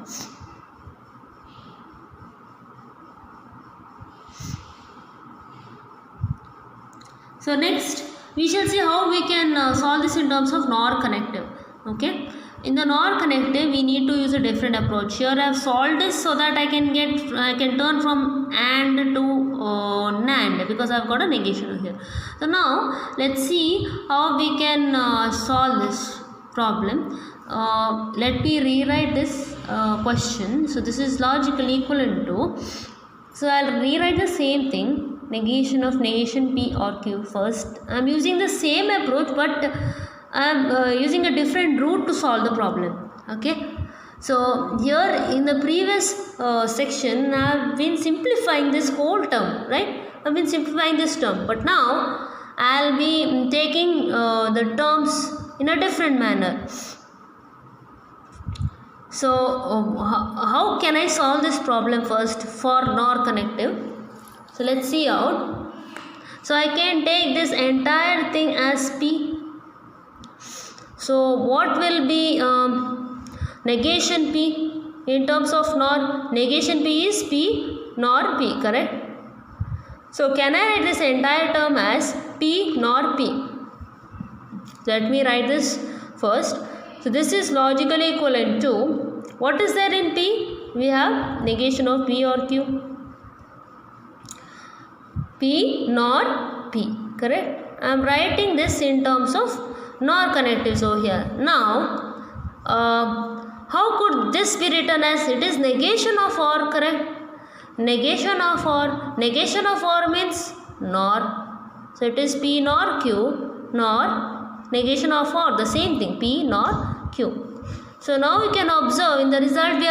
So next we shall see how we can solve this in terms of NOR connective. Okay, in the NOR connective we need to use a different approach. Here I have solved this so that I can turn from AND to NAND, because I have got a negation here. So now let's see how we can solve this problem. Let me rewrite this question. So this is logically equivalent to, so I'll rewrite the same thing, negation of negation P or Q first. I'm using the same approach, but I'm using a different route to solve the problem. Okay, so here in the previous section I've been simplifying this whole term, right? I've been simplifying this term, but now I'll be taking the terms in a different manner. So how can I solve this problem first for NOR connective? So let's see out. So I can take this entire thing as P. So what will be negation P in terms of NOR? Negation P is P NOR P, correct? So can I write this entire term as P NOR P? Let me write this first. So this is logically equivalent to, what is there in P? We have negation of P or Q. P NOR P, correct? I am writing this in terms of NOR connectives over here. Now, how could this be written as, it is negation of OR, correct? Negation of OR. Negation of OR means NOR. So it is P NOR Q NOR, negation of OR, the same thing, P NOR Q. So now we can observe in the result we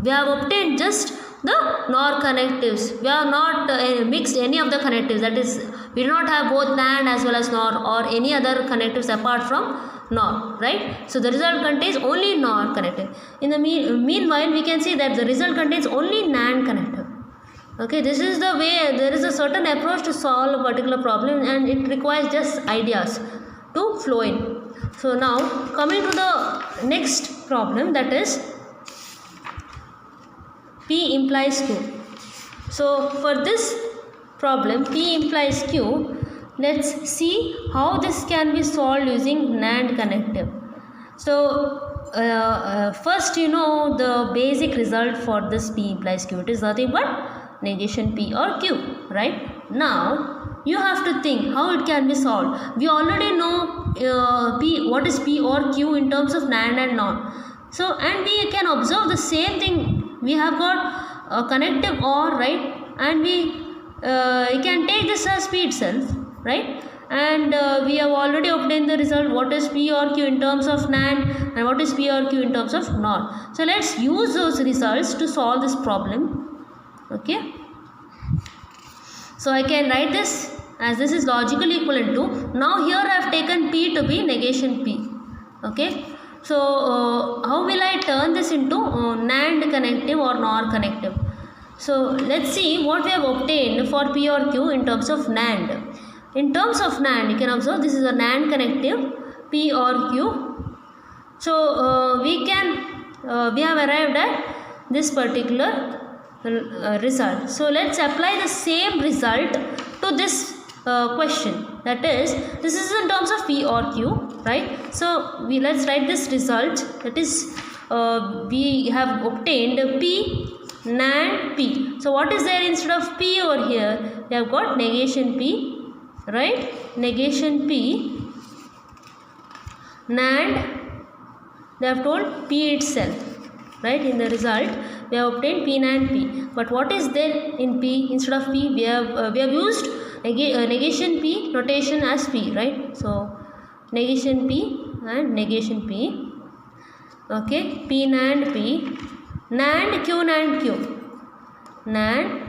have obtained just the NOR connectives. We have not mixed any of the connectives, that is, we do not have both NAND as well as NOR or any other connectives apart from NOR, right? So the result contains only NOR connective. In the meanwhile, we can see that the result contains only NAND connective. Okay, this is the way, there is a certain approach to solve a particular problem, and it requires just ideas to flow in. So now coming to the next problem, that is P implies Q. So for this problem P implies Q, let's see how this can be solved using NAND connective. So first, you know the basic result for this P implies Q, it is nothing but negation P or Q, right? Now you have to think how it can be solved. We already know what is P or Q in terms of NAND and NOR. So and we can observe the same thing. We have got a connective OR, right? And we can take this as P itself, right? And we have already obtained the result what is P or Q in terms of NAND and what is P or Q in terms of NOR. So let's use those results to solve this problem. Okay. So I can write this as this is logically equivalent to, now here I have taken P to be negation P. Okay. So how will I turn this into NAND connective or NOR connective? So let's see what we have obtained for P or Q in terms of NAND. In terms of NAND, you can observe this is a NAND connective P or Q. So we have arrived at this particular result. So let's apply the same result to this question. That is, this is in terms of P or Q, right? So let's write this result. That is, we have obtained P NAND P. So what is there instead of P over here? We have got negation P, right? Negation P NAND. They have told P itself, right? In the result we have obtained P NAND P. But what is there in P instead of P? We have used negation P notation as P, right? So negation P and negation P. Okay, P NAND P. NAND Q NAND Q. NAND.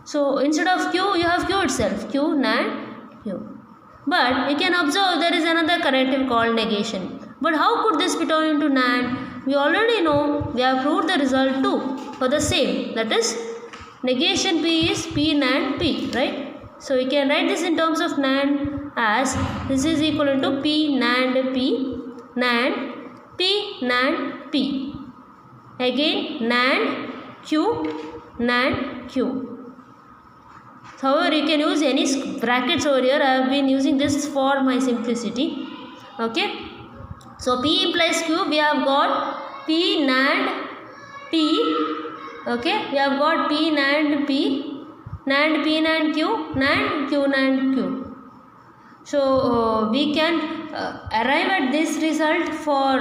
So instead of Q you have Q itself. Q NAND Q. But we can observe there is another connective called negation. But how could this be turned into NAND? We already know, we have proved the result too for the same. That is, negation P is P NAND P, right? So we can write this in terms of NAND as this is equivalent to P NAND P, NAND P NAND P. Again NAND Q NAND Q. However, you can use any brackets over here. I have been using this for my simplicity. Okay. So P implies Q. We have got P NAND P. Okay. We have got P NAND P. NAND P NAND Q. NAND Q NAND Q. So we can arrive at this result for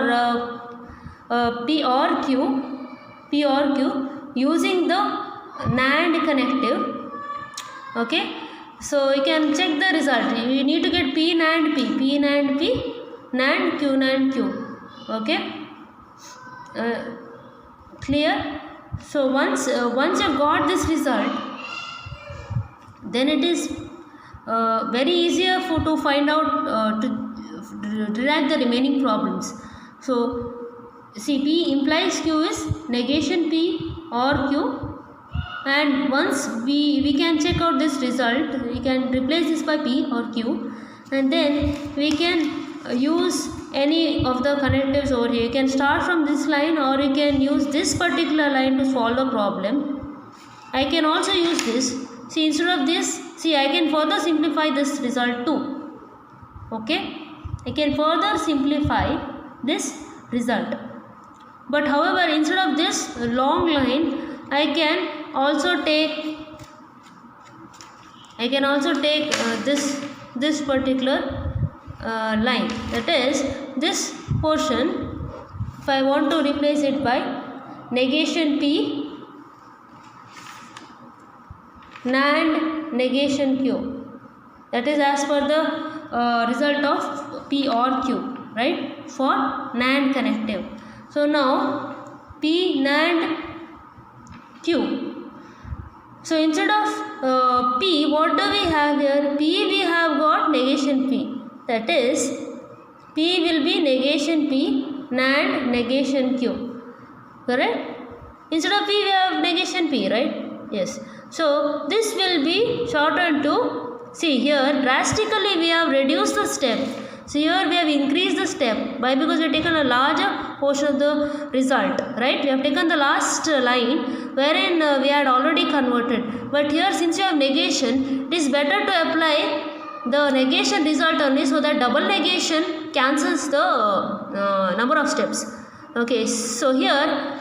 P or Q. P or Q using the NAND connective. Okay, so you can check the result. You need to get P NAND P, P NAND P, NAND Q NAND Q. Okay, clear? So once you got this result, then it is very easier to find out to derive the remaining problems. So see, P implies Q is negation P or Q. And once we can check out this result, we can replace this by P or Q, and then we can use any of the connectives over here. You can start from this line or you can use this particular line to solve the problem. I can also use this. See, instead of this, see, I can further simplify this result too. Okay, I can further simplify this result. But however, instead of this long line, I can also take this particular line, that is this portion. If I want to replace it by negation P NAND negation Q, that is as per the result of P or Q, right, for NAND connective. So now P NAND Q. So instead of P, what do we have here? P, we have got negation P. That is, P will be negation P, NAND negation Q. Correct? Instead of P, we have negation P, right? Yes. So this will be shortened to, see here, drastically we have reduced the step. So here we have increased the step. Why? Because we have taken a larger portion of the result, right? We have taken the last line wherein we had already converted. But here, since you have negation, it is better to apply the negation result only, so that double negation cancels the number of steps. Okay, so here,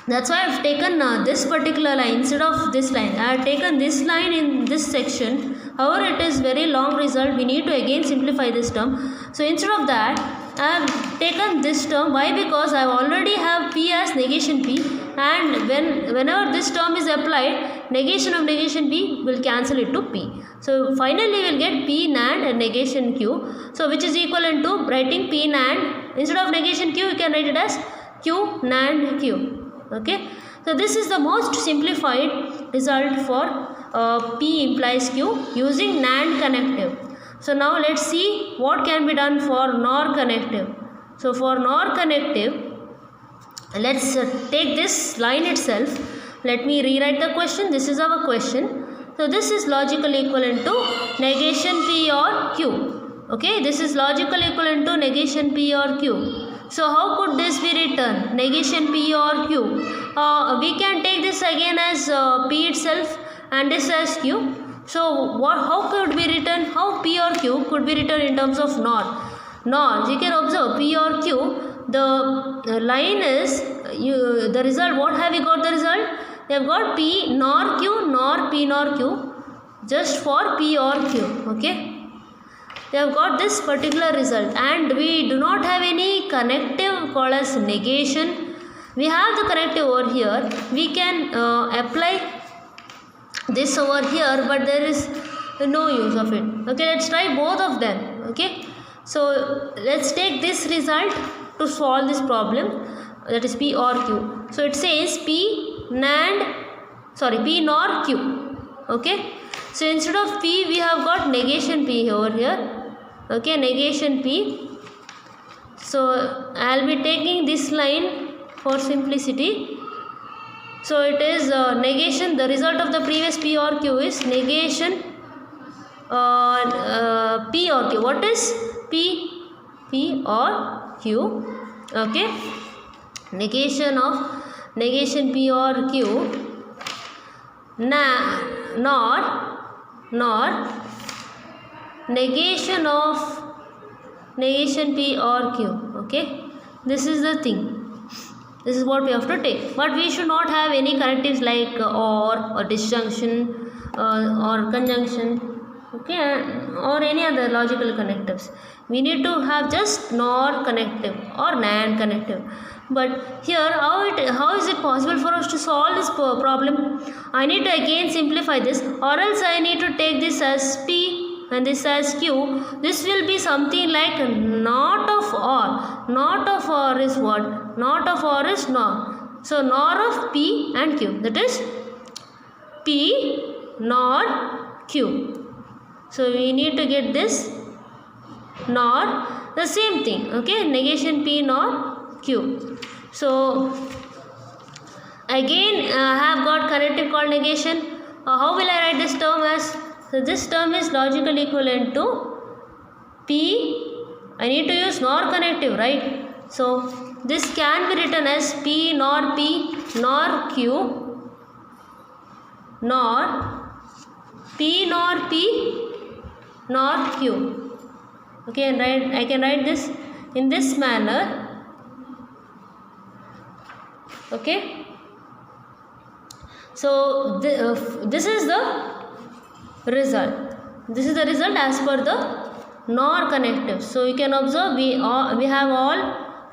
that's why I have taken this particular line instead of this line. I have taken this line in this section. However, it is very long result. We need to again simplify this term. So instead of that, I have taken this term. Why? Because I already have P as negation P, and whenever this term is applied, negation of negation P will cancel it to P. So finally, we will get P NAND and negation Q. So which is equivalent to writing P NAND. Instead of negation Q, you can write it as Q NAND Q. Okay, so this is the most simplified result for P implies Q using NAND connective. So now let's see what can be done for NOR connective. So for NOR connective, let's take this line itself. Let me rewrite the question. This is our question. So this is logical equivalent to negation P or Q. Okay, this is logical equivalent to negation P or Q. So how could this be written? Negation P or Q. We can take this again as P itself and this as Q. So how could be written? How P or Q could be written in terms of NOR? NOR. You can observe P or Q. The line is the result. What have you got the result? We have got P NOR Q, NOR P NOR Q, just for P or Q. Okay. We have got this particular result, and we do not have any connective called as negation. We have the connective over here. We can apply this over here, but there is no use of it. Okay, let's try both of them. Okay, so let's take this result to solve this problem, that is P or Q. So it says P NOR Q. Okay, so instead of P, we have got negation P over here. Okay, negation P. So I'll be taking this line for simplicity. So it is negation. The result of the previous P or Q is negation P or Q. What is P? P or Q. Okay, negation of negation P or Q. NOR negation of negation P or Q. Okay, this is the thing. This is what we have to take. But we should not have any connectives like or disjunction or conjunction. Okay, or any other logical connectives. We need to have just NOR connective or NAND connective. But here, how is it possible for us to solve this problem? I need to again simplify this, or else I need to take this as P and this as Q. This will be something like not of OR. Not of OR is what? Not of OR is NOR. So NOR of P and Q. That is P NOR Q. So we need to get this NOR. The same thing. Okay, negation P NOR Q. So again I have got connective called negation. How will I write this term as? So this term is logical equivalent to P. I need to use NOR connective, right? So this can be written as P NOR P NOR Q NOR P NOR P NOR Q. Okay, and I can write this in this manner. Okay. So this is the result. This is the result as per the NOR connectives. So you can observe we have all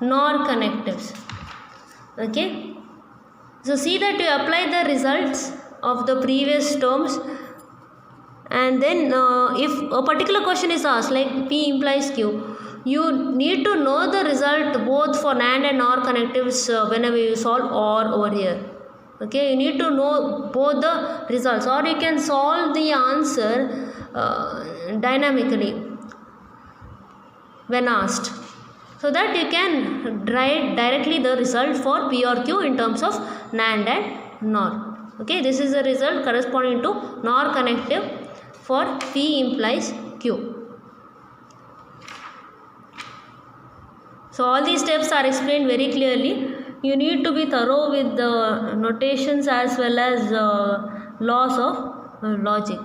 NOR connectives. Okay. So see that you apply the results of the previous terms, and then if a particular question is asked like P implies Q, you need to know the result both for NAND and NOR connectives whenever you solve OR over here. Okay, you need to know both the results, or you can solve the answer dynamically when asked, so that you can write directly the result for P or Q in terms of NAND and NOR. Okay, this is the result corresponding to NOR connective for P implies Q. So all these steps are explained very clearly. You need to be thorough with the notations as well as laws of logic.